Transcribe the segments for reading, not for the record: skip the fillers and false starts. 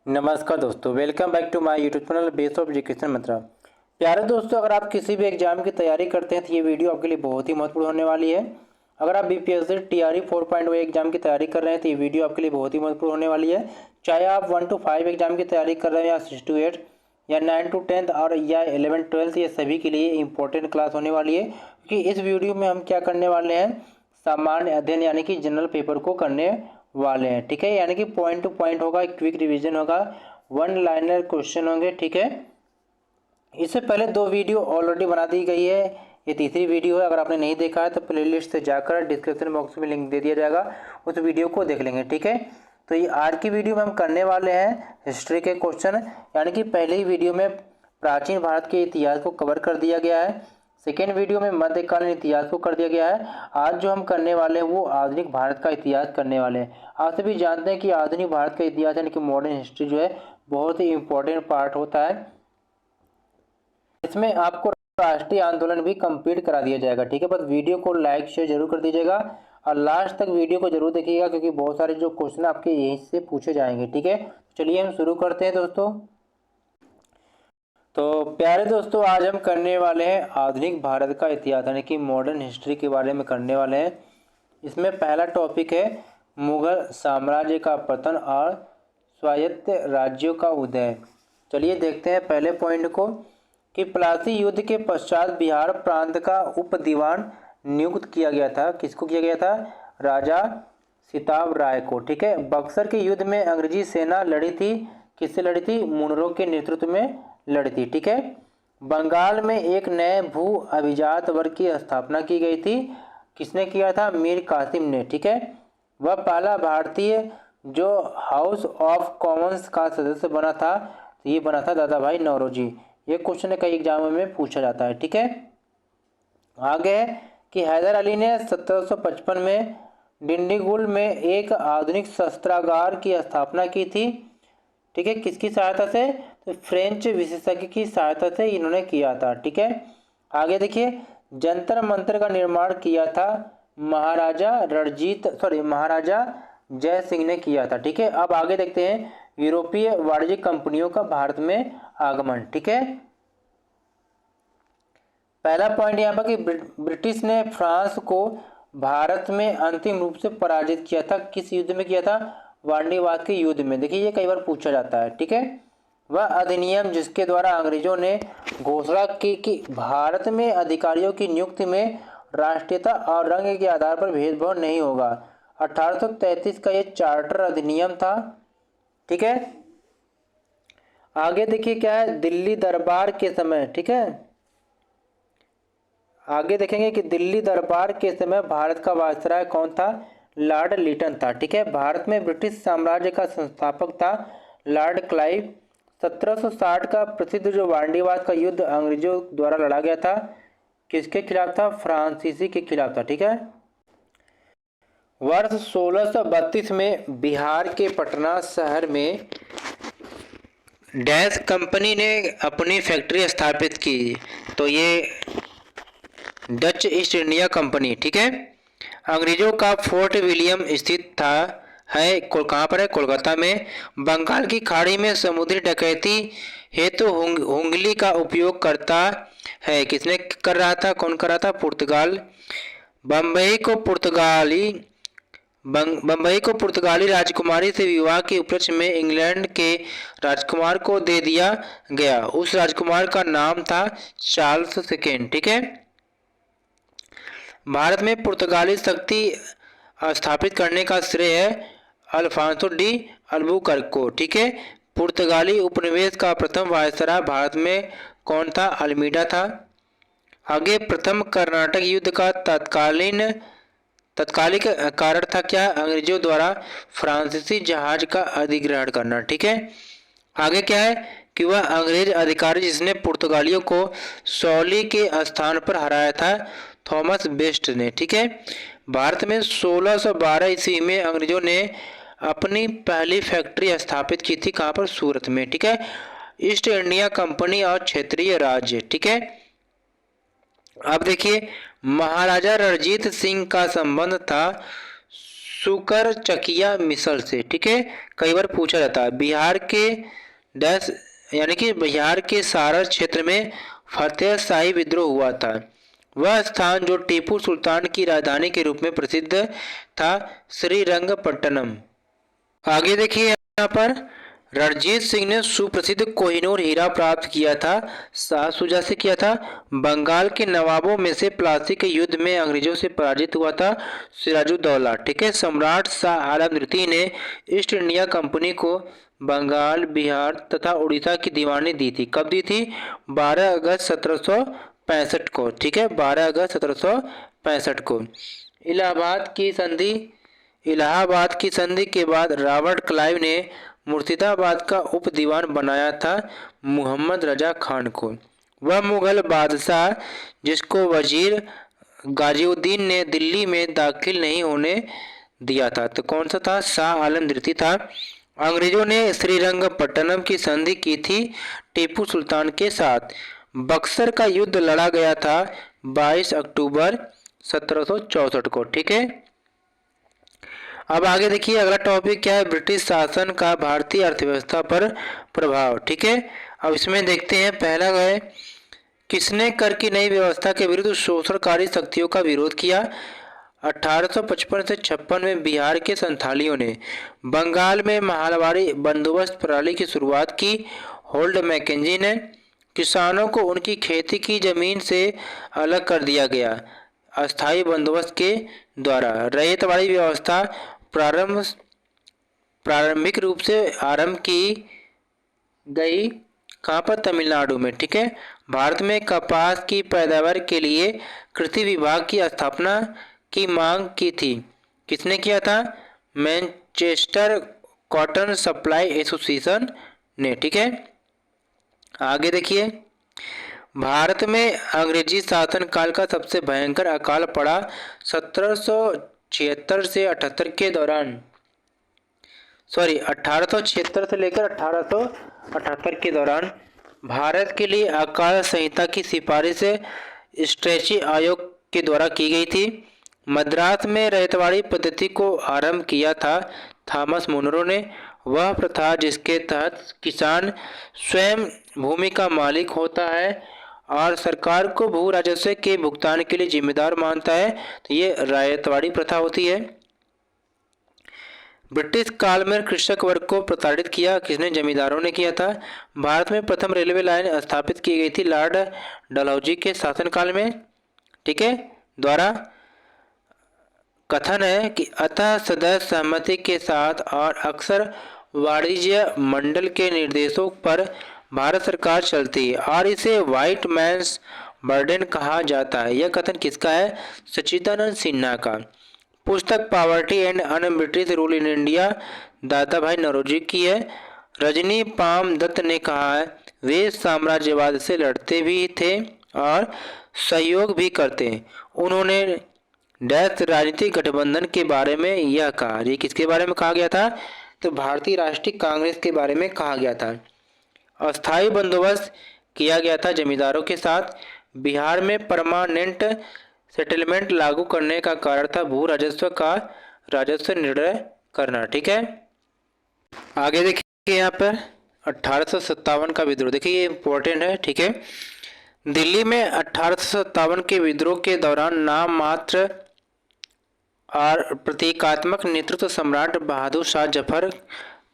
नमस्कार दोस्तों, welcome back to my YouTube channel base of education mantra. प्यारे दोस्तों, अगर आप किसी भी एग्जाम की तैयारी करते हैं तो ये वीडियो आपके लिए बहुत ही महत्वपूर्ण होने वाली है। अगर आप बीपीएससी टीआरई 4.0 एग्जाम की तैयारी कर रहे हैं तो ये वीडियो आपके लिए बहुत ही महत्वपूर्ण होने वाली है। चाहे आप 1 to 5 एग्जाम की तैयारी कर रहे हैं या 6 to 8 या 9 to 10 और या 11 12, ये सभी के लिए इंपॉर्टेंट क्लास होने वाली है। क्योंकि इस वीडियो में हम क्या करने वाले हैं, सामान्य अध्ययन यानी कि जनरल पेपर को करने वाले हैं। ठीक है, यानी कि पॉइंट टू पॉइंट होगा, क्विक रिवीजन होगा, वन लाइनर क्वेश्चन होंगे। ठीक है, इससे पहले 2 वीडियो ऑलरेडी बना दी गई है, ये तीसरी वीडियो है। अगर आपने नहीं देखा है तो प्लेलिस्ट से जाकर डिस्क्रिप्शन बॉक्स में लिंक दे दिया जाएगा, उस वीडियो को देख लेंगे। ठीक है, तो ये आज की वीडियो में हम करने वाले हैं हिस्ट्री के क्वेश्चन, यानी कि पहले ही वीडियो में प्राचीन भारत के इतिहास को कवर कर दिया गया है, सेकेंड वीडियो में मध्यकालीन इतिहास को कर दिया गया है। आज जो हम करने वाले हैं वो आधुनिक भारत का इतिहास करने वाले हैं। आप सभी जानते हैं कि आधुनिक भारत का इतिहास यानी कि मॉडर्न हिस्ट्री जो है बहुत ही इंपॉर्टेंट पार्ट होता है। इसमें आपको राष्ट्रीय आंदोलन भी कंप्लीट करा दिया जाएगा। ठीक है, बस वीडियो को लाइक शेयर जरूर कर दीजिएगा और लास्ट तक वीडियो को जरूर देखिएगा, क्योंकि बहुत सारे जो क्वेश्चन आपके यहीं से पूछे जाएंगे। ठीक है, चलिए हम शुरू करते हैं दोस्तों। तो प्यारे दोस्तों, आज हम करने वाले हैं आधुनिक भारत का इतिहास यानी कि मॉडर्न हिस्ट्री के बारे में करने वाले हैं। इसमें पहला टॉपिक है मुगल साम्राज्य का पतन और स्वायत्त राज्यों का उदय। चलिए देखते हैं पहले पॉइंट को कि प्लासी युद्ध के पश्चात बिहार प्रांत का उप दीवान नियुक्त किया गया था। किसको किया गया था? राजा सिताब राय को। ठीक है, बक्सर के युद्ध में अंग्रेजी सेना लड़ी थी। किससे लड़ी थी? मुनरो के नेतृत्व में लड़ी थी। ठीक है, बंगाल में एक नए भू अभिजात वर्ग की स्थापना की गई थी। किसने किया था? मीर कासिम ने। ठीक है, वह पहला भारतीय जो हाउस ऑफ कॉमन्स का सदस्य बना था, तो ये बना था दादा भाई नौरोजी। ये क्वेश्चन कई एग्जामों में पूछा जाता है। ठीक है, आगे है कि हैदर अली ने 1755 में डिंडीगुल में एक आधुनिक शस्त्रागार की स्थापना की थी। ठीक है, किसकी सहायता से? तो फ्रेंच विशेषज्ञ की सहायता से इन्होंने किया था। ठीक है, आगे देखिए, जंतर मंतर का निर्माण किया था महाराजा जय सिंह ने किया था। ठीक है, अब आगे देखते हैं यूरोपीय वाणिज्यिक कंपनियों का भारत में आगमन। ठीक है, पहला पॉइंट यहाँ पर कि ब्रिटिश ने फ्रांस को भारत में अंतिम रूप से पराजित किया था। किस युद्ध में किया था? वांडीवाद के युद्ध में। देखिए, ये कई बार पूछा जाता है। ठीक है, वह अधिनियम जिसके द्वारा अंग्रेजों ने घोषणा की कि भारत में अधिकारियों की नियुक्ति में राष्ट्रीयता और रंग के आधार पर भेदभाव नहीं होगा। 1833 का ये चार्टर अधिनियम था। ठीक है, आगे देखिए क्या है, दिल्ली दरबार के समय। ठीक है, आगे देखेंगे कि दिल्ली दरबार के समय भारत का वायसराय कौन था? लॉर्ड लिटन था। ठीक है, भारत में ब्रिटिश साम्राज्य का संस्थापक था लॉर्ड क्लाइव। 1760 का प्रसिद्ध जो वांडीवाद का युद्ध अंग्रेजों द्वारा लड़ा गया था, किसके खिलाफ था? फ्रांसीसी के खिलाफ था। ठीक है, वर्ष 1632 में बिहार के पटना शहर में डैश कंपनी ने अपनी फैक्ट्री स्थापित की। तो ये डच ईस्ट इंडिया कंपनी। ठीक है, अंग्रेजों का फोर्ट विलियम स्थित था है कहाँ पर है? कोलकाता में। बंगाल की खाड़ी में समुद्री डकैती हेतु हुंगली का उपयोग करता है। किसने कर रहा था? कौन कर रहा था? पुर्तगाल। बम्बई को पुर्तगाली राजकुमारी से विवाह के उपलक्ष्य में इंग्लैंड के राजकुमार को दे दिया गया। उस राजकुमार का नाम था चार्ल्स सेकेंड। ठीक है, भारत में पुर्तगाली शक्ति स्थापित करने का श्रेय है अल्फांसो डी अल्बुकर्क को। ठीक है, पुर्तगाली उपनिवेश का प्रथम वायसराय भारत में कौन था? अल्मीडा था। आगे, प्रथम कर्नाटक युद्ध का तत्कालिक कारण था क्या? अंग्रेजों द्वारा फ्रांसीसी जहाज का अधिग्रहण करना। ठीक है, आगे क्या है कि वह अंग्रेज अधिकारी जिसने पुर्तगालियों को सौली के स्थान पर हराया था, थॉमस बेस्ट ने। ठीक है, भारत में 1612 ईस्वी में अंग्रेजों ने अपनी पहली फैक्ट्री स्थापित की थी। कहाँ पर? सूरत में। ठीक है, ईस्ट इंडिया कंपनी और क्षेत्रीय राज्य। ठीक है, अब देखिए, महाराजा रणजीत सिंह का संबंध था सुकर चकिया मिसल से। ठीक है, कई बार पूछा जाता है। बिहार के डैश यानी कि बिहार के सारण क्षेत्र में फतेह शाही विद्रोह हुआ था। वह स्थान जो टीपू सुल्तान की राजधानी के रूप में प्रसिद्ध था, श्रीरंगपट्टनम। आगे देखिए यहाँ पर रणजीत सिंह ने सुप्रसिद्ध कोहिनूर हीरा प्राप्त किया था, शाह शुजा से किया था। बंगाल के नवाबों में से प्लासी के युद्ध में अंग्रेजों से पराजित हुआ था, सिराजुद्दौला। ठीक है, सम्राट शाह आलम द्वितीय ने ईस्ट इंडिया कंपनी को बंगाल, बिहार तथा उड़ीसा की दीवानी दी थी। कब दी थी? 12 अगस्त 1765 को। ठीक है, 12 अगस्त 1765 को। इलाहाबाद की संधि के बाद रॉबर्ट क्लाइव ने मुर्शिदाबाद का उप दीवान बनाया था मुहम्मद रजा खान को। वह मुगल बादशाह जिसको वजीर गाजिउद्दीन ने दिल्ली में दाखिल नहीं होने दिया था, तो कौन सा था? शाह आलम द्वितीय था। अंग्रेजों ने श्रीरंगपट्टनम की संधि की थी टीपू सुल्तान के साथ। बक्सर का युद्ध लड़ा गया था 22 अक्टूबर 1764 को। ठीक है, अब आगे देखिए अगला टॉपिक क्या है? ब्रिटिश शासन का भारतीय अर्थव्यवस्था पर प्रभाव। ठीक है, अब इसमें देखते हैं। पहला है, किसने कर की नई व्यवस्था के विरुद्ध शोषणकारी शक्तियों का विरोध किया? 1855 से 56 में बिहार के संथालियों ने। बंगाल में महालवाड़ी बंदोबस्त प्रणाली की शुरुआत की, होल्ड मैकेंजी ने। किसानों को उनकी खेती की जमीन से अलग कर दिया गया, अस्थायी बंदोबस्त के द्वारा। रैयतवाड़ी व्यवस्था प्रारंभिक रूप से आरंभ की गई कहाँ पर? तमिलनाडु में। ठीक है, भारत में कपास की पैदावार के लिए कृषि विभाग की स्थापना की मांग की थी। किसने किया था? मैनचेस्टर कॉटन सप्लाई एसोसिएशन ने। ठीक है, आगे देखिए। भारत में अंग्रेजी शासन काल का सबसे भयंकर अकाल पड़ा 1776 से 78 के दौरान। 1876 से लेकर 1878 के दौरान। भारत के लिए अकाल संहिता की सिफारिश स्ट्रेची आयोग के द्वारा की गई थी। मद्रास में रैयतवाड़ी पद्धति को आरंभ किया था थॉमस मुनरो ने। वह प्रथा जिसके तहत किसान स्वयं भूमि का मालिक होता है और सरकार को भू राजस्व के भुगतान के लिए जिम्मेदार मानता है, तो ये रैयतवाड़ी प्रथा होती है। ब्रिटिश काल में कृषक वर्ग को प्रताड़ित किया, किसने? जमींदारों ने किया था। भारत में प्रथम रेलवे लाइन स्थापित की गई थी लॉर्ड डलहौजी के शासनकाल में। ठीक है, द्वारा। कथन है कि अतः सदस्य सहमति के साथ और अक्सर वाणिज्य मंडल के निर्देशों पर भारत सरकार चलती है और इसे व्हाइट मैन्स बर्डन कहा जाता है। यह कथन किसका है? सच्चिदानंद सिन्हा का। पुस्तक poverty and un British rule in India दादा भाई नौरोजी की है। रजनी पाम दत्त ने कहा है, वे साम्राज्यवाद से लड़ते भी थे और सहयोग भी करते। उन्होंने डैश राजनीतिक गठबंधन के बारे में यह कहा। ये किसके बारे में कहा गया था? तो भारतीय राष्ट्रीय कांग्रेस के बारे में कहा गया था। अस्थायी बंदोबस्त किया गया था जमींदारों के साथ। बिहार में परमानेंट सेटलमेंट लागू करने का कारण था भू राजस्व का राजस्व निर्णय करना। ठीक है, आगे देखिए यहाँ पर 1857 का विद्रोह। देखिए ये इंपॉर्टेंट है। ठीक है, दिल्ली में 1857 के विद्रोह के दौरान नाम मात्र और प्रतीकात्मक नेतृत्व सम्राट बहादुर शाह जफर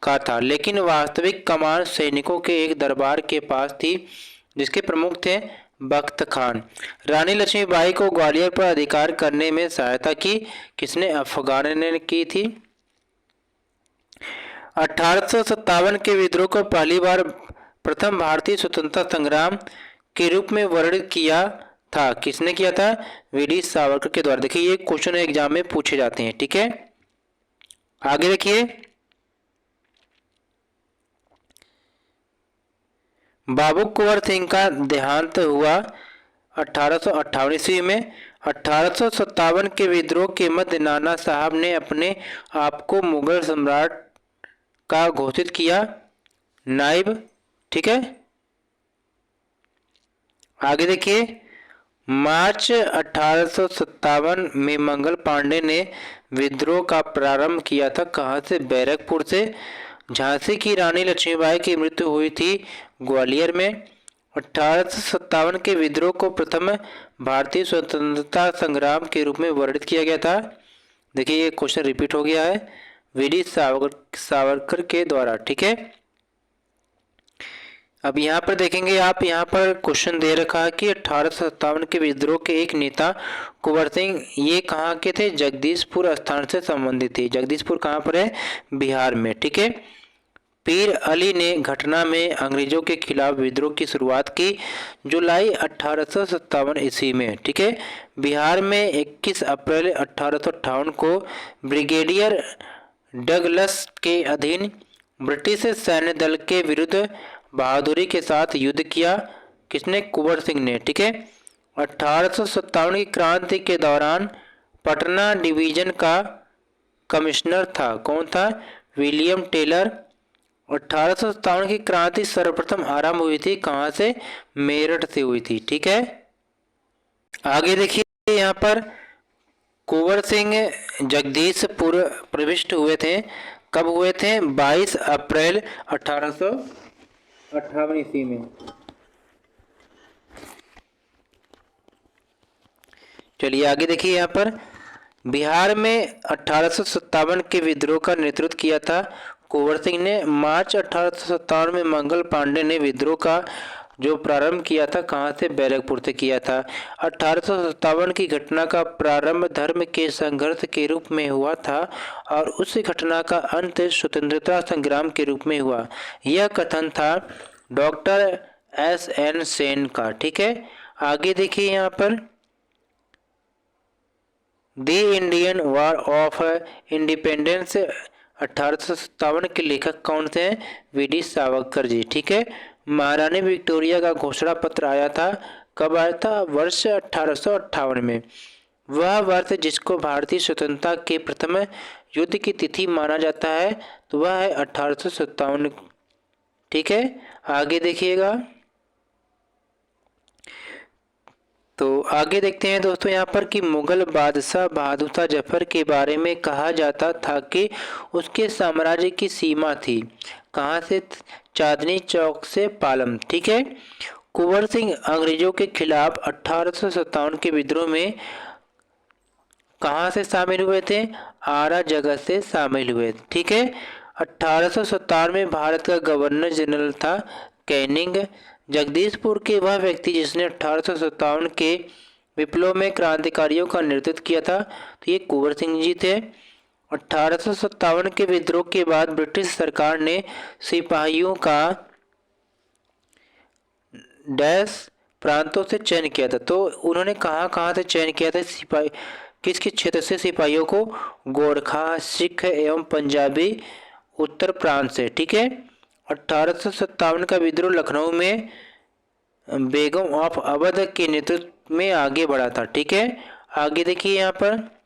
का था, लेकिन वास्तविक कमान सैनिकों के एक दरबार के पास थी जिसके प्रमुख थे बख्त खान। रानी लक्ष्मीबाई को ग्वालियर पर अधिकार करने में सहायता की, किसने? अफगान ने की थी। 1857 के विद्रोह को पहली बार प्रथम भारतीय स्वतंत्रता संग्राम के रूप में वर्णित किया था, किसने किया था? वीडी सावरकर के द्वारा। देखिए ये क्वेश्चन एग्जाम में पूछे जाते हैं। ठीक है, आगे देखिए। बाबू कुंवर सिंह का देहांत हुआ 1858 ईस्वी में। 1857 के विद्रोह के मध्य नाना साहब ने अपने आप को मुगल सम्राट का घोषित किया, नाइब। ठीक है, आगे देखिए। मार्च 1857 में मंगल पांडे ने विद्रोह का प्रारंभ किया था। कहाँ से? बैरकपुर से। झांसी की रानी लक्ष्मीबाई की मृत्यु हुई थी ग्वालियर में। 1857 के विद्रोह को प्रथम भारतीय स्वतंत्रता संग्राम के रूप में वर्णित किया गया था। देखिए ये क्वेश्चन रिपीट हो गया है, वीडी सावरकर के द्वारा। ठीक है, अब यहाँ पर देखेंगे आप, यहाँ पर क्वेश्चन दे रखा है कि 1857 के विद्रोह के एक नेता कुंवर सिंह, ये कहाँ के थे? जगदीशपुर स्थान से संबंधित थे। जगदीशपुर कहाँ पर है? बिहार में। ठीक है, पीर अली ने घटना में अंग्रेजों के खिलाफ विद्रोह की शुरुआत की जुलाई 1857 ईस्वी में। ठीक है, बिहार में 21 अप्रैल 1858 को ब्रिगेडियर डगलस के अधीन ब्रिटिश सैन्य दल के विरुद्ध बहादुरी के साथ युद्ध किया। किसने? कुंवर सिंह ने। ठीक है, 1857 की क्रांति के दौरान पटना डिवीजन का कमिश्नर था। कौन था? William Taylor. 1857 की क्रांति सर्वप्रथम आरंभ हुई थी कहाँ से? मेरठ से हुई थी। ठीक है, आगे देखिए यहाँ पर कुंवर सिंह जगदीशपुर प्रविष्ट हुए थे। कब हुए थे? 22 अप्रैल 1858 ईस्वी में। चलिए आगे देखिए, यहाँ पर बिहार में 1857 के विद्रोह का नेतृत्व किया था कुंवर सिंह ने। मार्च 1857 में मंगल पांडे ने विद्रोह का जो प्रारंभ किया था कहाँ से? बैरकपुर से किया था। 1857 की घटना का प्रारंभ धर्म के संघर्ष के रूप में हुआ था और उस घटना का अंत स्वतंत्रता संग्राम के रूप में हुआ। यह कथन था डॉक्टर S.N. सेन का। ठीक है, आगे देखिए यहाँ पर the Indian war of independence 1857 के लेखक कौन थे? वीडी सावरकर जी। ठीक है, महारानी विक्टोरिया का घोषणा पत्र आया था। कब आया था? वर्ष 1858 में। वह वर्ष जिसको भारतीय स्वतंत्रता के प्रथम युद्ध की तिथि माना जाता है तो वह है 1857। ठीक है, आगे देखिएगा, तो आगे देखते हैं दोस्तों यहाँ पर कि मुगल बादशाह बहादुर शाह जफर के बारे में कहा जाता था कि उसके साम्राज्य की सीमा थी कहाँ से? चांदनी चौक से पालम। ठीक है, कुंवर सिंह अंग्रेजों के खिलाफ 1857 के विद्रोह में कहाँ से शामिल हुए थे? आरा जगह से शामिल हुए। ठीक है, 1857 में भारत का गवर्नर जनरल था कैनिंग। जगदीशपुर के वह व्यक्ति जिसने 1857 के विप्लव में क्रांतिकारियों का नेतृत्व किया था तो ये कुंवर सिंह जी थे। 1857 के विद्रोह के बाद ब्रिटिश सरकार ने सिपाहियों का डैश प्रांतों से चयन किया था। तो उन्होंने कहाँ से चयन किया था? सिपाही किस किस क्षेत्र से सिपाहियों को? गोरखा, सिख एवं पंजाबी उत्तर प्रांत से। ठीक है, 1857 का विद्रोह लखनऊ में बेगम ऑफ अवध के नेतृत्व में आगे बढ़ा था। ठीक है, आगे देखिए यहाँ पर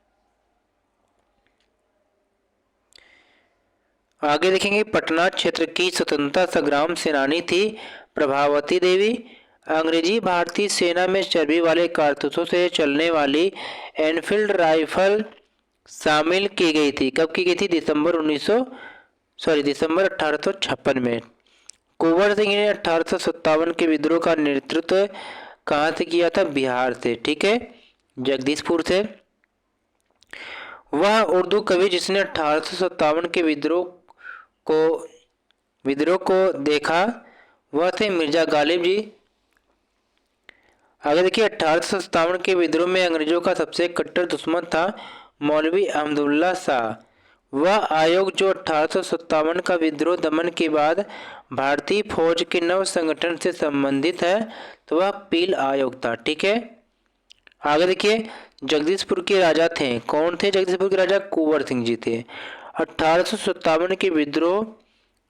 आगे देखेंगे पटना क्षेत्र की स्वतंत्रता संग्राम सेनानी थी प्रभावती देवी। अंग्रेजी भारतीय सेना में चर्बी वाले कारतूसों से चलने वाली एनफील्ड राइफल शामिल की गई थी। कब की गई थी? दिसंबर 1856 में। कुंवर सिंह ने 1857 के विद्रोह का नेतृत्व कहाँ से किया था? बिहार से। ठीक है, जगदीशपुर से। वह उर्दू कवि जिसने 1857 के विद्रोह को देखा वह थे मिर्जा गालिब जी। आगे देखिए, 1857 के विद्रोह में अंग्रेजों का सबसे कट्टर दुश्मन था मौलवी अहमदुल्ला शाह। वह आयोग जो 1857 का विद्रोह दमन के बाद भारतीय फौज के नव संगठन से संबंधित है तो वह पील आयोग था। ठीक है, आगे देखिए, जगदीशपुर के राजा थे। कौन थे जगदीशपुर के राजा? कुंवर सिंह जी थे। 1857 के विद्रोह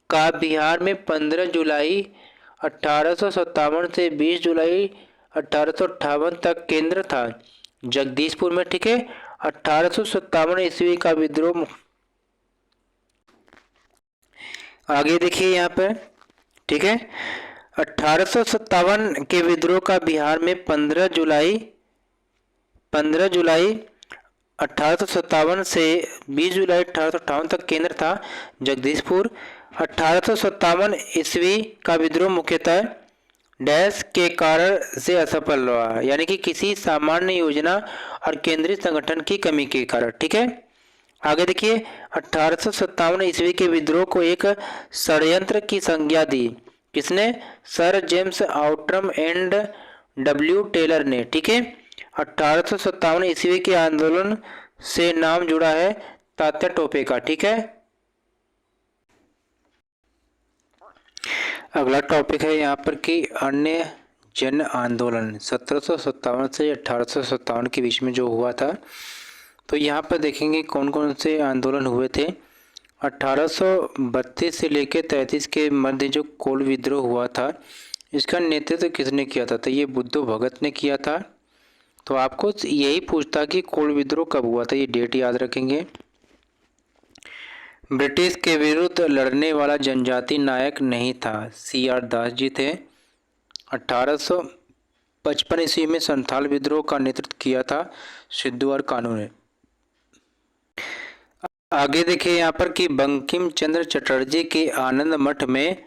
का बिहार में 15 जुलाई 1857 से 20 जुलाई 1858 तक केंद्र था जगदीशपुर में। ठीक है, 1857 ईस्वी का विद्रोह। आगे देखिए यहाँ पर। ठीक है, 1857 के विद्रोह का बिहार में 15 जुलाई 15 जुलाई 1857 से 20 जुलाई 1858 तक केंद्र था जगदीशपुर। 1857 ईस्वी का विद्रोह मुख्यतः डैश के कारण से असफल रहा, यानी कि किसी सामान्य योजना और केंद्रीय संगठन की कमी के कारण। ठीक है, आगे देखिए 1857 ईस्वी के विद्रोह को एक षड्यंत्र की संज्ञा दी। किसने? Sir James Outram and W Taylor ने। ठीक है, 1857 ईस्वी के आंदोलन से नाम जुड़ा है तात्या टोपे का। ठीक है, अगला टॉपिक है यहाँ पर कि अन्य जन आंदोलन 1757 से 1857 के बीच में जो हुआ था। तो यहाँ पर देखेंगे कौन कौन से आंदोलन हुए थे। 1832 से लेकर 33 के मध्य जो कोल विद्रोह हुआ था, इसका नेतृत्व किसने किया था? तो ये बुद्धो भगत ने किया था। तो आपको यही पूछता कि कोल विद्रोह कब हुआ था, ये डेट याद रखेंगे। ब्रिटिश के विरुद्ध लड़ने वाला जनजाति नायक नहीं था, CR दास जी थे। 1855 ईस्वी में संथाल विद्रोह का नेतृत्व किया था सिद्धू और कानू ने। आगे देखिए यहाँ पर कि बंकिम चंद्र चटर्जी के आनंद मठ में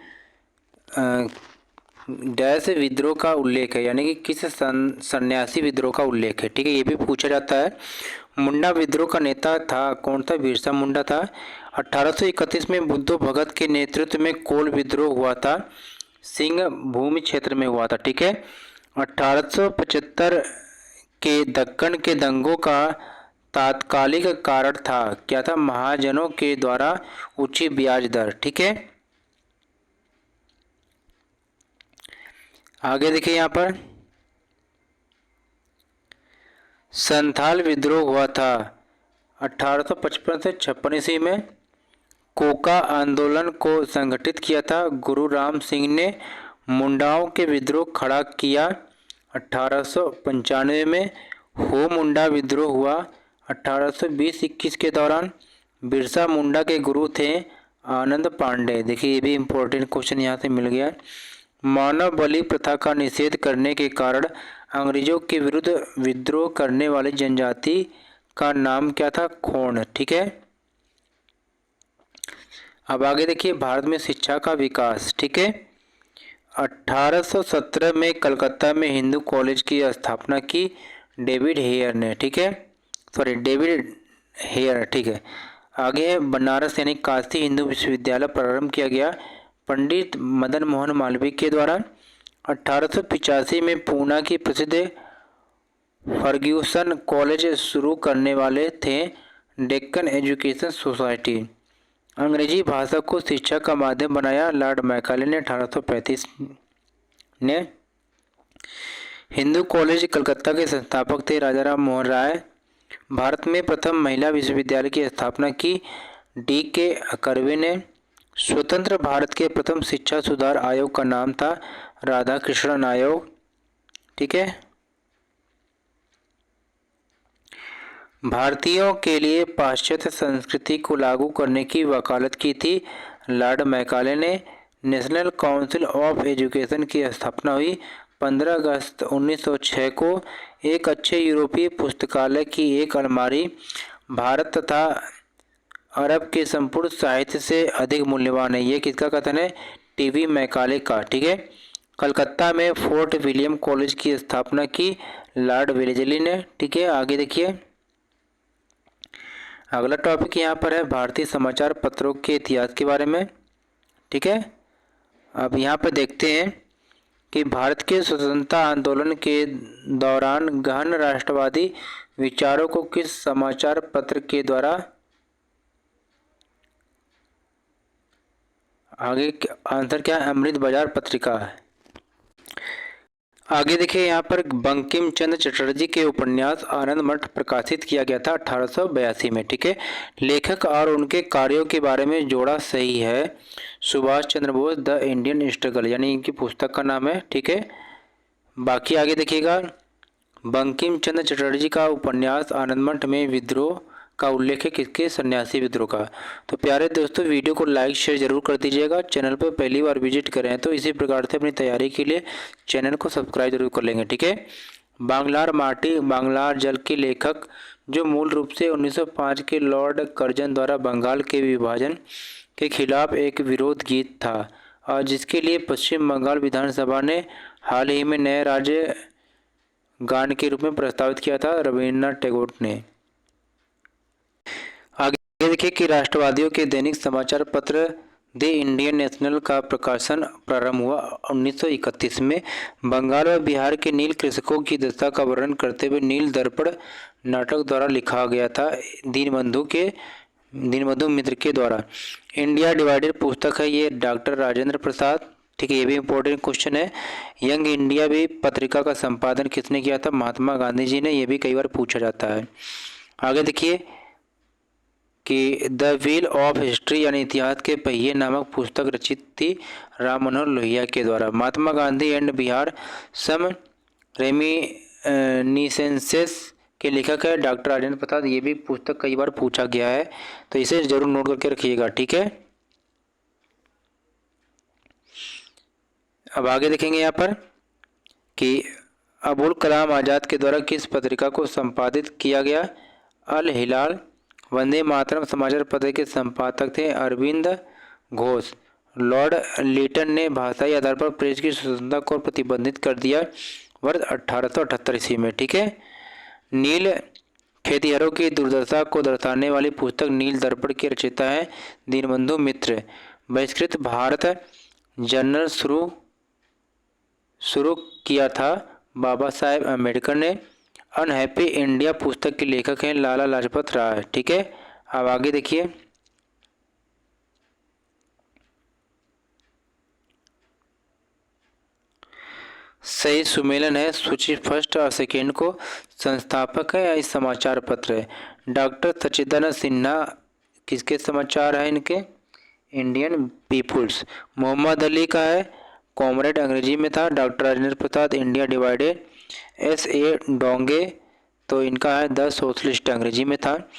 डैश विद्रोह का उल्लेख है, यानी कि किस सन्यासी विद्रोह का उल्लेख है। ठीक है, ये भी पूछा जाता है। मुंडा विद्रोह का नेता था कौन था? बिरसा मुंडा था। 1831 में बुद्धो भगत के नेतृत्व में कोल विद्रोह हुआ था, सिंह भूमि क्षेत्र में हुआ था। ठीक है, 1875 के दक्कन के दंगों का तात्कालिक कारण था क्या था? महाजनों के द्वारा ऊंची ब्याज दर। ठीक है, आगे देखिए यहाँ पर संथाल विद्रोह हुआ था 1855 से 56 ईस्वी में। कोका आंदोलन को संगठित किया था गुरु राम सिंह ने। मुंडाओं के विद्रोह खड़ा किया 1895 में। हो मुंडा विद्रोह हुआ 1820-21 के दौरान। बिरसा मुंडा के गुरु थे आनंद पांडे। देखिए ये भी इम्पोर्टेंट क्वेश्चन यहाँ से मिल गया। मानव बलि प्रथा का निषेध करने के कारण अंग्रेजों के विरुद्ध विद्रोह करने वाली जनजाति का नाम क्या था? खोण। ठीक है, अब आगे देखिए भारत में शिक्षा का विकास। ठीक है, 1817 में कलकत्ता में हिंदू कॉलेज की स्थापना की डेविड हेयर ने। ठीक है, डेविड हेयर। ठीक है, आगे है बनारस यानी काशी हिंदू विश्वविद्यालय प्रारंभ किया गया पंडित मदन मोहन मालवीय के द्वारा। 1885 में पूना की प्रसिद्ध फर्ग्यूसन कॉलेज शुरू करने वाले थे डेक्कन एजुकेशन सोसाइटी। अंग्रेजी भाषा को शिक्षा का माध्यम बनाया लॉर्ड मैकाले ने 1835 ने। हिंदू कॉलेज कलकत्ता के संस्थापक थे राजा राम मोहन राय। भारत में प्रथम महिला विश्वविद्यालय की स्थापना की D.K. कर्वे ने। स्वतंत्र भारत के प्रथम शिक्षा सुधार आयोग का नाम था राधा कृष्णन आयोग। ठीक है, भारतीयों के लिए पाश्चात्य संस्कृति को लागू करने की वकालत की थी लॉर्ड मैकाले ने। नेशनल काउंसिल ऑफ एजुकेशन की स्थापना हुई 15 अगस्त 1906 को। एक अच्छे यूरोपीय पुस्तकालय की एक अलमारी भारत तथा अरब के संपूर्ण साहित्य से अधिक मूल्यवान है। ये किसका कथन है? टीवी मैकाले का। ठीक है, कलकत्ता में फोर्ट विलियम कॉलेज की स्थापना की लॉर्ड वेलेजली ने। ठीक है, आगे देखिए अगला टॉपिक यहाँ पर है भारतीय समाचार पत्रों के इतिहास के बारे में। ठीक है, अब यहाँ पर देखते हैं कि भारत के स्वतंत्रता आंदोलन के दौरान गहन राष्ट्रवादी विचारों को किस समाचार पत्र के द्वारा आगे आंसर क्या है? अमृत बाजार पत्रिका है। आगे देखिए यहाँ पर बंकिम चंद्र चटर्जी के उपन्यास आनंद मठ प्रकाशित किया गया था 1882 में। ठीक है, लेखक और उनके कार्यों के बारे में जोड़ा सही है Subhash Chandra Bose the Indian struggle, यानी इनकी पुस्तक का नाम है। ठीक है, बाकी आगे देखिएगा बंकिम चंद्र चटर्जी का उपन्यास आनंद मठ में विद्रोह का उल्लेख है किसके? सन्यासी विद्रोह का। तो प्यारे दोस्तों वीडियो को लाइक शेयर जरूर कर दीजिएगा। चैनल पर पहली बार विजिट करें तो इसी प्रकार से अपनी तैयारी के लिए चैनल को सब्सक्राइब जरूर कर लेंगे। ठीक है, बांग्लार माटी बांग्लार जल के लेखक, जो मूल रूप से 1905 के लॉर्ड कर्जन द्वारा बंगाल के विभाजन के खिलाफ एक विरोध गीत था और जिसके लिए पश्चिम बंगाल विधानसभा ने हाल ही में नए राज्य गान के रूप में प्रस्तावित किया था, रविन्द्रनाथ टैगोर ने। आगे देखिए कि राष्ट्रवादियों के दैनिक समाचार पत्र द इंडियन नेशनल का प्रकाशन प्रारंभ हुआ 1931 में। बंगाल और बिहार के नील कृषकों की दशा का वर्णन करते हुए नील दर्पण नाटक द्वारा लिखा गया था, दीनबंधु मित्र के द्वारा। इंडिया डिवाइडेड पुस्तक है ये, डॉक्टर राजेंद्र प्रसाद। ठीक है, ये भी इम्पोर्टेंट क्वेश्चन है। यंग इंडिया भी पत्रिका का संपादन किसने किया था? महात्मा गांधी जी ने। ये भी कई बार पूछा जाता है। आगे देखिए कि द व्हील ऑफ हिस्ट्री यानी इतिहास के पहिए नामक पुस्तक रचित थी राम मनोहर लोहिया के द्वारा। Mahatma Gandhi and Bihar some reminiscences के लेखक है डॉक्टर राजेंद्र प्रसाद। ये भी पुस्तक कई बार पूछा गया है, तो इसे जरूर नोट करके रखिएगा। ठीक है, अब आगे देखेंगे यहाँ पर कि अबुल कलाम आज़ाद के द्वारा किस पत्रिका को संपादित किया गया? अल हिलाल। वंदे मातरम समाचार पत्र के संपादक थे अरविंद घोष। लॉर्ड लिटन ने भाषाई आधार पर प्रेस की स्वतंत्रता को प्रतिबंधित कर दिया वर्ष 1878 ईस्वी में। ठीक है, नील खेतिहरों की दुर्दशा को दर्शाने वाली पुस्तक नील दर्पण के रचयिता है दीनबंधु मित्र। बहिष्कृत भारत जर्नल शुरू किया था बाबा साहेब अम्बेडकर ने। अनहैप्पी इंडिया पुस्तक के लेखक हैं लाला लाजपत राय। ठीक है, अब आगे देखिए सही सुमेलन है सूची फर्स्ट और सेकेंड को। संस्थापक है या इस समाचार पत्र है? डॉक्टर सच्चिदानंद सिन्हा। किसके समाचार है इनके? Indian people's. मोहम्मद अली का है कॉमरेड, अंग्रेजी में था। Doctor Rajendra Prasad India divided. S A Dange तो इनका है द सोशलिस्ट, अंग्रेजी में था।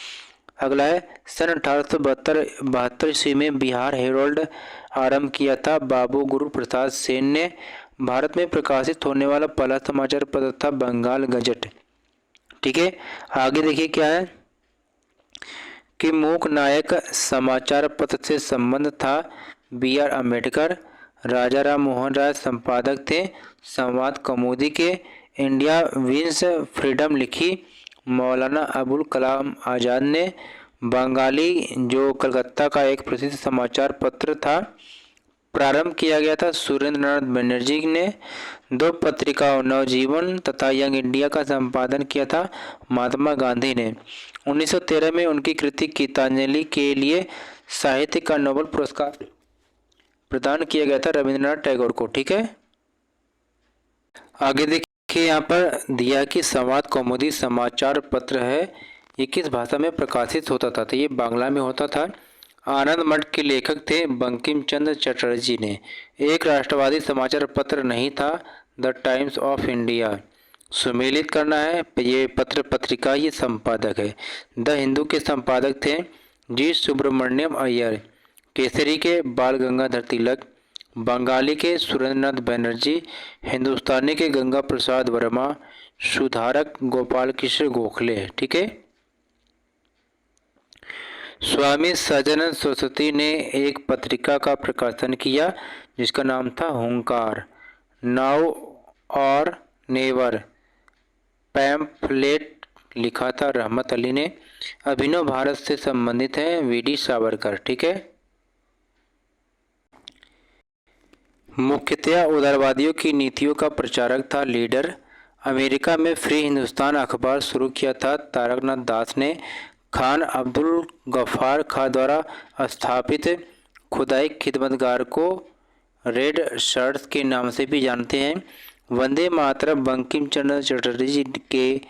अगला है सन 1872 ईस्वी में बिहार हेरोल्ड आरंभ किया था बाबू गुरु प्रसाद सेन ने। भारत में प्रकाशित होने वाला पहला समाचार पत्र था बंगाल गजट। ठीक है, आगे देखिए क्या है कि मूक नायक समाचार पत्र से संबंध था बी आर अम्बेडकर। राजा राम मोहन राय संपादक थे संवाद कौमुदी के। इंडिया विंस फ्रीडम लिखी मौलाना अबुल कलाम आज़ाद ने। बंगाली जो कलकत्ता का एक प्रसिद्ध समाचार पत्र था, प्रारंभ किया गया था सुरेंद्रनाथ बनर्जी ने। दो पत्रिकाओं नवजीवन तथा यंग इंडिया का संपादन किया था महात्मा गांधी ने। 1913 में उनकी कृति गीतांजलि के लिए साहित्य का नोबेल पुरस्कार प्रदान किया गया था रविन्द्रनाथ टैगोर को। ठीक है, आगे देखिए यहाँ पर दिया कि संवाद कौमुदी समाचार पत्र है, ये किस भाषा में प्रकाशित होता था? तो ये बांग्ला में होता था। आनंद मठ के लेखक थे बंकिम चंद्र चटर्जी ने। एक राष्ट्रवादी समाचार पत्र नहीं था द टाइम्स ऑफ इंडिया। सुमेलित करना है, ये पत्र पत्रिका ये संपादक है। द हिंदू के संपादक थे जी सुब्रमण्यम अय्यर। केसरी के बाल गंगाधर तिलक। बंगाली के सुरेंद्रनाथ बनर्जी। हिंदुस्तानी के गंगा प्रसाद वर्मा। सुधारक गोपाल कृष्ण गोखले। ठीक है, स्वामी सदानंद सरस्वती ने एक पत्रिका का प्रकाशन किया जिसका नाम था हुंकार। नाउ और नेवर पैम्फलेट लिखा था रहमत अली ने। अभिनव भारत से संबंधित है वीडी सावरकर। ठीक है, मुख्यतया उदारवादियों की नीतियों का प्रचारक था लीडर। अमेरिका में फ्री हिंदुस्तान अखबार शुरू किया था तारकनाथ दास ने। खान अब्दुल गफ्फार खां द्वारा स्थापित खुदाई खिदमतगार को रेड शर्ट्स के नाम से भी जानते हैं। वंदे मातरम बंकिम चंद्र चटर्जी के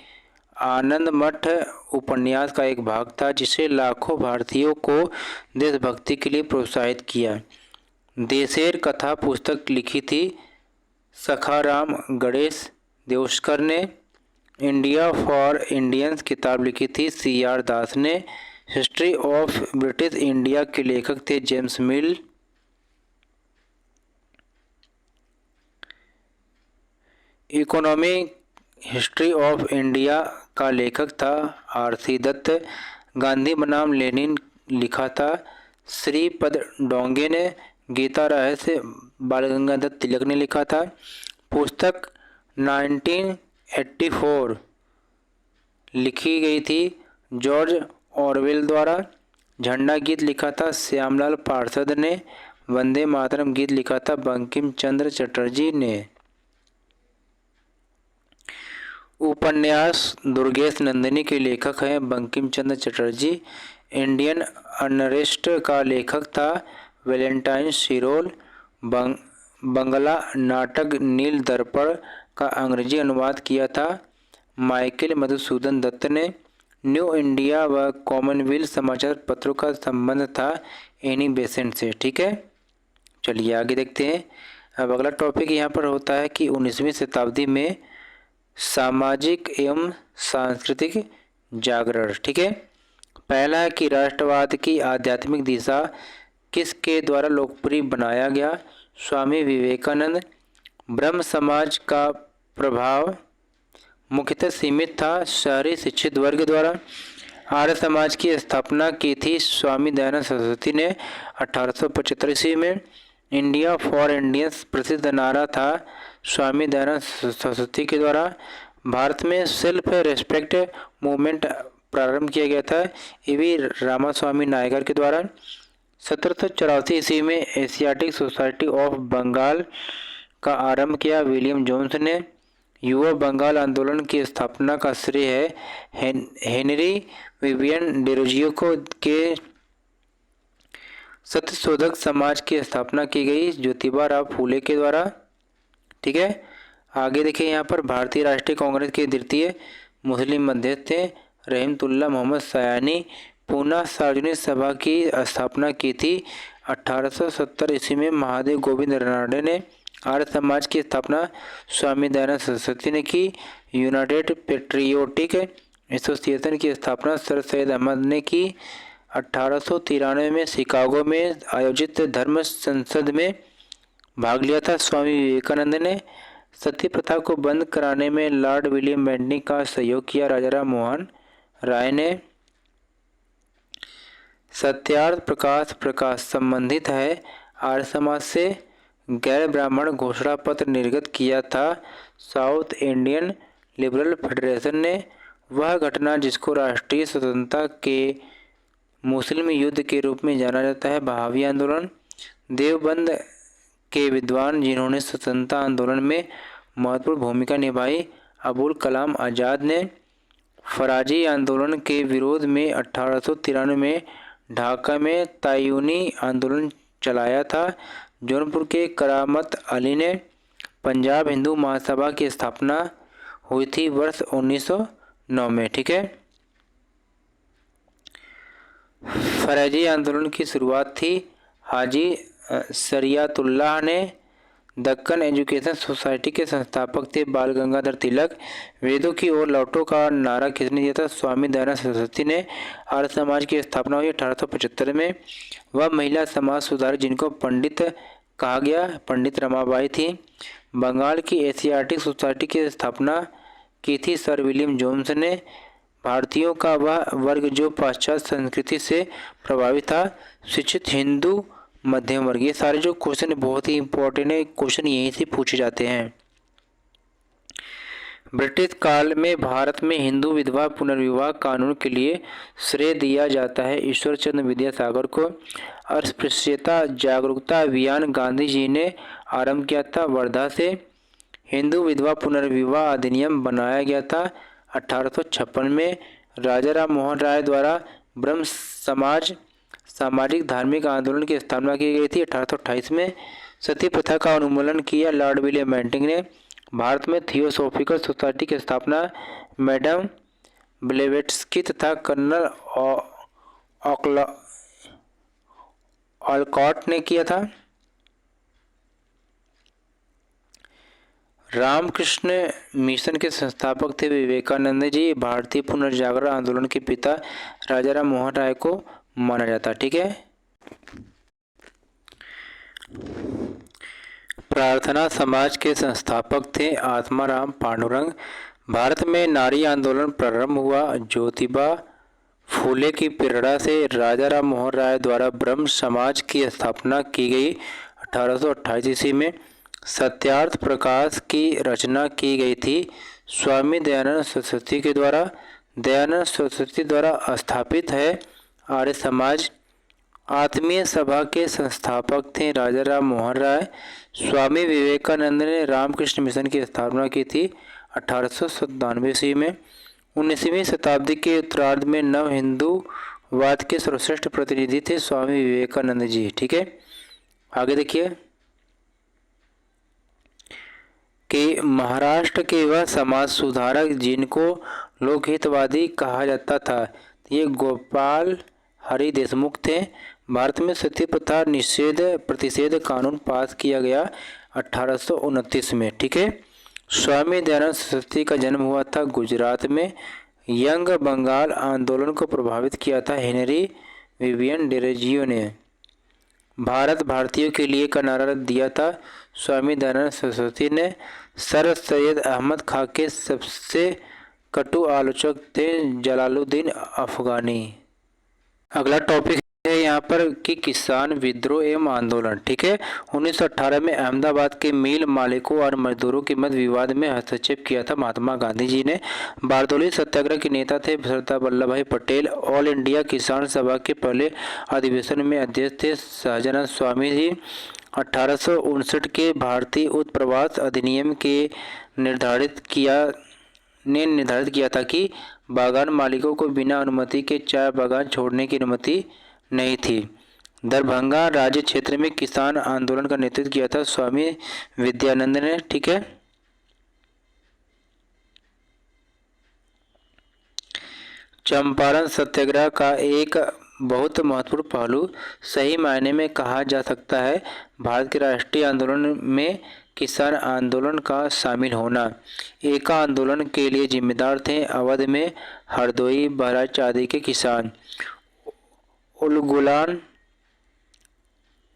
आनंद मठ उपन्यास का एक भाग था जिसे लाखों भारतीयों को देशभक्ति के लिए प्रोत्साहित किया। देशेर कथा पुस्तक लिखी थी सखाराम गणेश देवस्कर ने। इंडिया फॉर इंडियंस किताब लिखी थी सी आर दास ने। हिस्ट्री ऑफ ब्रिटिश इंडिया के लेखक थे James mill. Economy history of India का लेखक था आर.सी. दत्त। गांधी बनाम लेनिन लिखा था श्रीपद डोंगे ने। गीता रहस्य बाल गंगाधर तिलक ने लिखा था। पुस्तक 1984 लिखी गई थी जॉर्ज ऑरवेल द्वारा। झंडा गीत लिखा था श्यामलाल पार्षद ने। वंदे मातरम गीत लिखा था बंकिम चंद्र चटर्जी ने। उपन्यास दुर्गेश नंदिनी के लेखक हैं बंकिम चंद्र चटर्जी। इंडियन अनरेस्ट का लेखक था वैलेंटाइन शिरोल। बंगला नाटक नील दर्पण का अंग्रेजी अनुवाद किया था माइकल मधुसूदन दत्त ने। न्यू इंडिया व कॉमनवेल्थ समाचार पत्रों का संबंध था एनी बेसेंट से। ठीक है, चलिए आगे देखते हैं। अब अगला टॉपिक यहाँ पर होता है कि 19वीं शताब्दी में सामाजिक एवं सांस्कृतिक जागरण। ठीक है, पहला है कि राष्ट्रवाद की आध्यात्मिक दिशा किसके द्वारा लोकप्रिय बनाया गया? स्वामी विवेकानंद। ब्रह्म समाज का प्रभाव मुख्यतः सीमित था शहरी शिक्षित वर्ग द्वारा। आर्य समाज की स्थापना की थी स्वामी दयानंद सरस्वती ने 1875 ईस्वी में। इंडिया फॉर इंडियंस प्रसिद्ध नारा था स्वामी दयानंद सरस्वती के द्वारा। भारत में सेल्फ रेस्पेक्ट मूवमेंट प्रारंभ किया गया था ईवी रामास्वामी नायकर के द्वारा। 1784 ईस्वी में एशियाटिक सोसाइटी ऑफ बंगाल का आरंभ किया विलियम जोन्स ने। युवा बंगाल आंदोलन की स्थापना का श्रेय है हेनरी विवियन डेरोजियो को के सत्यशोधक समाज की स्थापना की गई ज्योतिबा राव फूले के द्वारा। ठीक है, आगे देखिए यहाँ पर भारतीय राष्ट्रीय कांग्रेस के द्वितीय मुस्लिम अध्यक्ष थे रहमतुल्लाह मोहम्मद सयानी। पूना सार्वजनिक सभा की स्थापना की थी 1870 ईस्वी में महादेव गोविंद रानडे ने। आर्य समाज की स्थापना स्वामी दयानंद सरस्वती ने की। यूनाइटेड पेट्रियोटिक एसोसिएशन की स्थापना सर सैयद अहमद ने की। 1893 में शिकागो में आयोजित धर्म संसद में भाग लिया था स्वामी विवेकानंद ने। सती प्रथा को बंद कराने में लॉर्ड विलियम बेंटिक का सहयोग किया राजाराम मोहन राय ने। सत्यार्थ प्रकाश संबंधित है आर्य समाज से। गैर ब्राह्मण घोषणा पत्र निर्गत किया था साउथ इंडियन लिबरल फेडरेशन ने। वह घटना जिसको राष्ट्रीय स्वतंत्रता के मुस्लिम युद्ध के रूप में जाना जाता है बहावी आंदोलन। देवबंद के विद्वान जिन्होंने स्वतंत्रता आंदोलन में महत्वपूर्ण भूमिका निभाई अबुल कलाम आज़ाद ने। फराजी आंदोलन के विरोध में 1893 में ढाका में तायूनी आंदोलन चलाया था जौनपुर के करामत अली ने। पंजाब हिंदू महासभा की स्थापना हुई थी वर्ष 1909 में। ठीक है, फराजी आंदोलन की शुरुआत थी हाजी शरियतुल्लाह ने। दक्कन एजुकेशन सोसाइटी के संस्थापक थे बाल गंगाधर तिलक। वेदों की ओर लौटो का नारा किसने दिया था? स्वामी दयानंद सरस्वती ने। आर्य समाज की स्थापना हुई 1875 में। वह महिला समाज सुधारक जिनको पंडित कहा गया पंडित रमाबाई थी। बंगाल की एशियाटिक सोसाइटी की स्थापना की थी सर विलियम जोन्स ने। भारतीयों का वह वर्ग जो पाश्चात्य संस्कृति से प्रभावित था शिक्षित हिंदू मध्यम वर्ग। ये सारे जो क्वेश्चन बहुत ही इंपॉर्टेंट है, क्वेश्चन यहीं से पूछे जाते हैं। ब्रिटिश काल में भारत में हिंदू विधवा पुनर्विवाह कानून के लिए श्रेय दिया जाता है ईश्वर चंद्र विद्यासागर को। अस्पृश्यता जागरूकता अभियान गांधी जी ने आरंभ किया था वर्धा से। हिंदू विधवा पुनर्विवाह अधिनियम बनाया गया था 1856 में। राजा राम मोहन राय द्वारा ब्रह्म समाज सामाजिक धार्मिक आंदोलन की स्थापना की गई थी 1828 में। सती प्रथा का उन्मूलन किया लॉर्ड विलियम बेंटिक ने। भारत में थियोसॉफिकल सोसाइटी की स्थापना मैडम ब्लेवेट्स्की तथा कर्नल ऑलकॉट ने किया था। रामकृष्ण मिशन के संस्थापक थे विवेकानंद जी। भारतीय पुनर्जागरण आंदोलन के पिता राजाराम मोहन राय को माना जाता। ठीक है, प्रार्थना समाज के संस्थापक थे आत्माराम पांडुरंग। भारत में नारी आंदोलन प्रारंभ हुआ। ज्योतिबा फूले की प्रेरणा से राजा राम मोहन राय द्वारा ब्रह्म समाज की स्थापना की गई। 1828 ईस्वी में सत्यार्थ प्रकाश की रचना की गई थी। स्वामी दयानंद सरस्वती के द्वारा स्थापित है। आर्य समाज आत्मीय सभा के संस्थापक थे राजा राम मोहन राय। स्वामी विवेकानंद ने रामकृष्ण मिशन की स्थापना की थी 1897 ईस्वी में। 19वीं शताब्दी के उत्तरार्ध में नव हिंदूवाद के सर्वश्रेष्ठ प्रतिनिधि थे स्वामी विवेकानंद जी। ठीक है, आगे देखिए कि महाराष्ट्र के वह समाज सुधारक जिनको लोकहितवादी कहा जाता था, ये गोपाल हरि देशमुख थे। भारत में सती प्रथा निषेध प्रतिषेध कानून पास किया गया 1829 में। ठीक है, स्वामी दयानंद सरस्वती का जन्म हुआ था गुजरात में। यंग बंगाल आंदोलन को प्रभावित किया था हेनरी विवियन डेरोजियो ने। भारत भारतीयों के लिए का नारा दिया था स्वामी दयानंद सरस्वती ने। सर सैयद अहमद खां के सबसे कटु आलोचक थे जलालुद्दीन अफगानी। अगला टॉपिक है यहाँ पर कि किसान विद्रोह एवं आंदोलन। ठीक है, 1918 में अहमदाबाद के मिल मालिकों और मजदूरों के मध्य विवाद में हस्तक्षेप किया था महात्मा गांधी जी ने। बारदोली सत्याग्रह के नेता थे सरदार वल्लभ भाई पटेल। ऑल इंडिया किसान सभा के पहले अधिवेशन में अध्यक्ष थे सहजानंद स्वामी जी। 1859 के भारतीय उत्प्रवास अधिनियम के निर्धारित किया था कि बागान मालिकों को बिना अनुमति के चाय बागान छोड़ने की अनुमति नहीं थी। दरभंगा राज्य क्षेत्र में किसान आंदोलन का नेतृत्व किया था स्वामी विद्यानंद ने। ठीक है, चंपारण सत्याग्रह का एक बहुत महत्वपूर्ण पहलू सही मायने में कहा जा सकता है भारत के राष्ट्रीय आंदोलन में किसान आंदोलन का शामिल होना। एका आंदोलन के लिए जिम्मेदार थे अवध में हरदोई बहराइच आदि के किसान।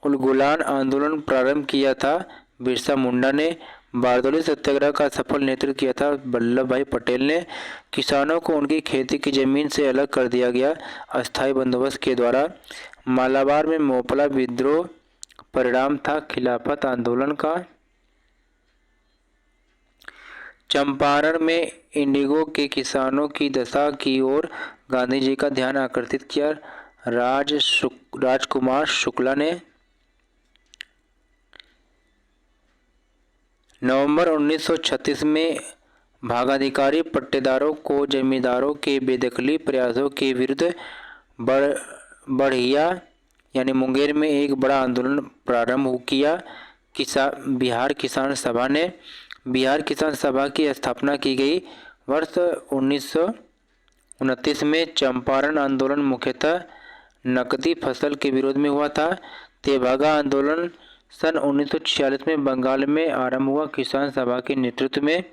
उलगुलान आंदोलन प्रारंभ किया था बिरसा मुंडा ने। बारदोली सत्याग्रह का सफल नेतृत्व किया था वल्लभ भाई पटेल ने। किसानों को उनकी खेती की जमीन से अलग कर दिया गया अस्थायी बंदोबस्त के द्वारा। मालाबार में मोपला विद्रोह परिणाम था खिलाफत आंदोलन का। चंपारण में इंडिगो के किसानों की दशा की ओर गांधी जी का ध्यान आकर्षित किया राजकुमार शुक्ला ने। नवंबर 1936 में भागाधिकारी पट्टेदारों को जमींदारों के बेदखली प्रयासों के विरुद्ध बढ़िया यानी मुंगेर में एक बड़ा आंदोलन प्रारंभ किया बिहार किसान सभा ने। बिहार किसान सभा की स्थापना की गई। वर्ष 1929 में चंपारण आंदोलन मुख्यतः नकदी फसल के विरोध में हुआ था। तेभागा आंदोलन सन 1946 में बंगाल में आरंभ हुआ किसान सभा के नेतृत्व में।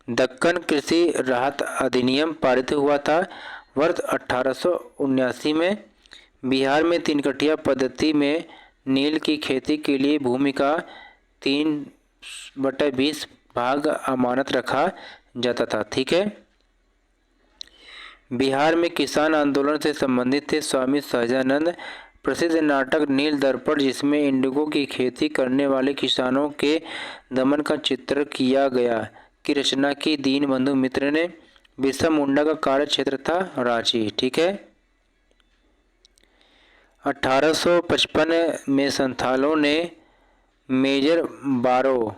दक्कन कृषि राहत अधिनियम पारित हुआ था वर्ष 1879 में। बिहार में 3 कठिया पद्धति में नील की खेती के लिए भूमि का 3/20 भाग अमानत रखा जाता था। ठीक है, बिहार में किसान आंदोलन से संबंधित थे स्वामी सहजानंद। प्रसिद्ध नाटक नील दर्पण जिसमें इंडिगो की खेती करने वाले किसानों के दमन का चित्र किया गया की रचना की दीनबंधु मित्र ने। बिरसा मुंडा का कार्य क्षेत्र था रांची। ठीक है, 1855 में संथालों ने मेजर बारो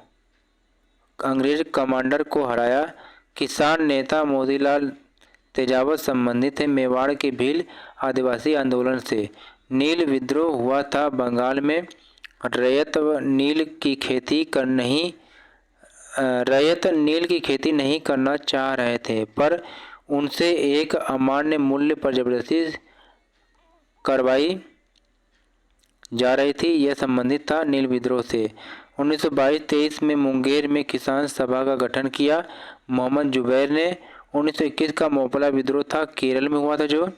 अंग्रेज कमांडर को हराया। किसान नेता मोतीलाल तेजावत संबंधित है मेवाड़ के भील आदिवासी आंदोलन से। नील विद्रोह हुआ था बंगाल में। रैयत नील की खेती नहीं करना चाह रहे थे पर उनसे एक अमान्य मूल्य पर जबरदस्ती करवाई जा रही थी। यह संबंधित था नील विद्रोह से। 1922-23 में मुंगेर में किसान सभा का गठन किया मोहम्मद जुबैर ने। 1921 का मोपला विद्रोह था केरल में हुआ था जो।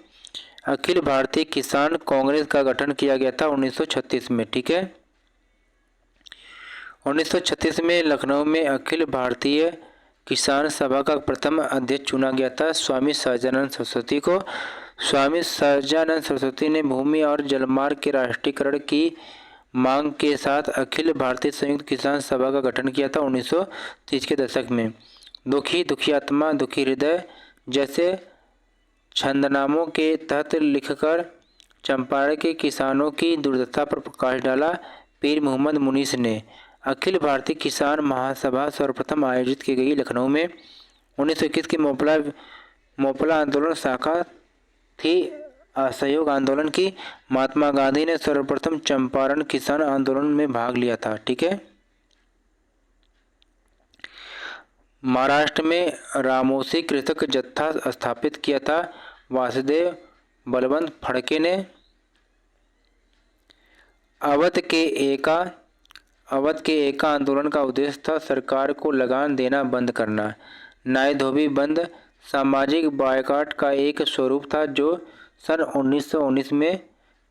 अखिल भारतीय किसान कांग्रेस का गठन किया गया था 1936 में। ठीक है, 1936 में लखनऊ में अखिल भारतीय किसान सभा का प्रथम अध्यक्ष चुना गया था? स्वामी सहजानंद सरस्वती को। स्वामी सहजानंद सरस्वती ने भूमि और जलमार्ग के राष्ट्रीयकरण की मांग के साथ अखिल भारतीय संयुक्त किसान सभा का गठन किया था 1930 के दशक में। दुखी, दुखी आत्मा, दुखी हृदय जैसे छंदनामों के तहत लिखकर चंपारण के किसानों की दुर्दशा पर प्रकाश डाला। पीर मोहम्मद मुनीस ने। अखिल भारतीय किसान महासभा सर्वप्रथम आयोजित की गई लखनऊ में। 1921 की मोपला आंदोलन शाखा थी असहयोग आंदोलन की। महात्मा गांधी ने सर्वप्रथम चंपारण किसान आंदोलन में भाग लिया था। ठीक है। महाराष्ट्र में रामोसी कृषक जत्था स्थापित किया था वासुदेव बलवंत फड़के ने। अवध के एका आंदोलन का उद्देश्य था सरकार को लगान देना बंद करना। नाई धोबी बंद सामाजिक बायकॉट का एक स्वरूप था जो सन 1919 में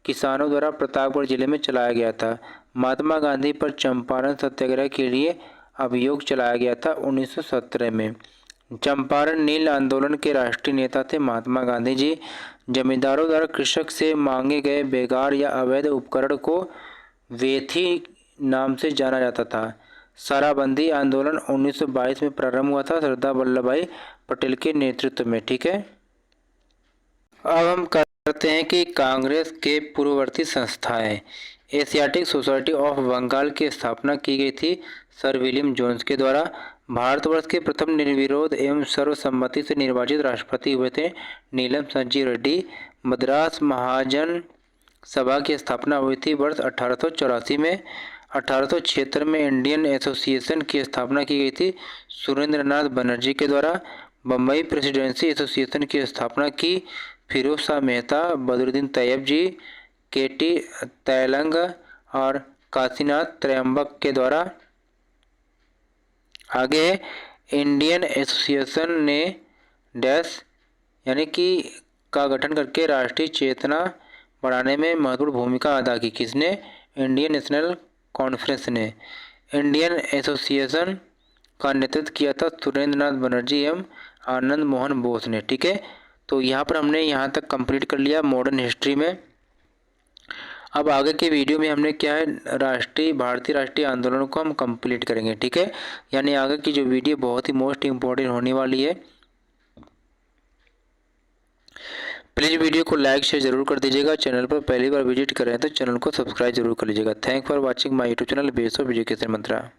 किसानों द्वारा प्रतापगढ़ जिले में चलाया गया था। महात्मा गांधी पर चंपारण सत्याग्रह के लिए अभियोग चलाया गया था 1917 में। चंपारण नील आंदोलन के राष्ट्रीय नेता थे महात्मा गांधी जी। जमींदारों द्वारा कृषक से मांगे गए बेगार या अवैध उपकरण को वेथी नाम से जाना जाता था। साराबंदी आंदोलन 1922 में प्रारंभ हुआ था सरदार वल्लभ भाई पटेल के नेतृत्व में। ठीक है। अब हम करते हैं कि कांग्रेस के पूर्ववर्ती संस्थाएं। एशियाटिक सोसाइटी ऑफ बंगाल की स्थापना की गई थी सर विलियम जोन्स के द्वारा। भारतवर्ष के प्रथम निर्विरोध एवं सर्वसम्मति से निर्वाचित राष्ट्रपति हुए थे नीलम संजीव रेड्डी। मद्रास महाजन सभा की स्थापना हुई थी वर्ष 1884 में। 1876 में इंडियन एसोसिएशन की स्थापना की गई थी सुरेंद्रनाथ बनर्जी के द्वारा। बम्बई प्रेसिडेंसी एसोसिएशन की स्थापना की फिरोज शाह मेहता, बदरुद्दीन तैयब जी, केटी तैलंग और काशीनाथ त्रयंबक के द्वारा। आगे इंडियन एसोसिएशन ने डैश यानी कि का गठन करके राष्ट्रीय चेतना बढ़ाने में महत्वपूर्ण भूमिका अदा की। किसने? इंडियन नेशनल कॉन्फ्रेंस ने। इंडियन एसोसिएशन का नेतृत्व किया था सुरेंद्रनाथ बनर्जी एवं आनंद मोहन बोस ने। ठीक है। तो यहाँ पर हमने यहाँ तक कंप्लीट कर लिया मॉडर्न हिस्ट्री में। अब आगे के वीडियो में हमने क्या है भारतीय राष्ट्रीय आंदोलनों को हम कंप्लीट करेंगे। ठीक है। यानी आगे की जो वीडियो बहुत ही मोस्ट इम्पोर्टेंट होने वाली है। प्लीज़ वीडियो को लाइक शेयर जरूर कर दीजिएगा। चैनल पर पहली बार विजिट कर रहे हैं तो चैनल को सब्सक्राइब जरूर कर लीजिएगा। Thank for watching my YouTube channel base of education Mantra.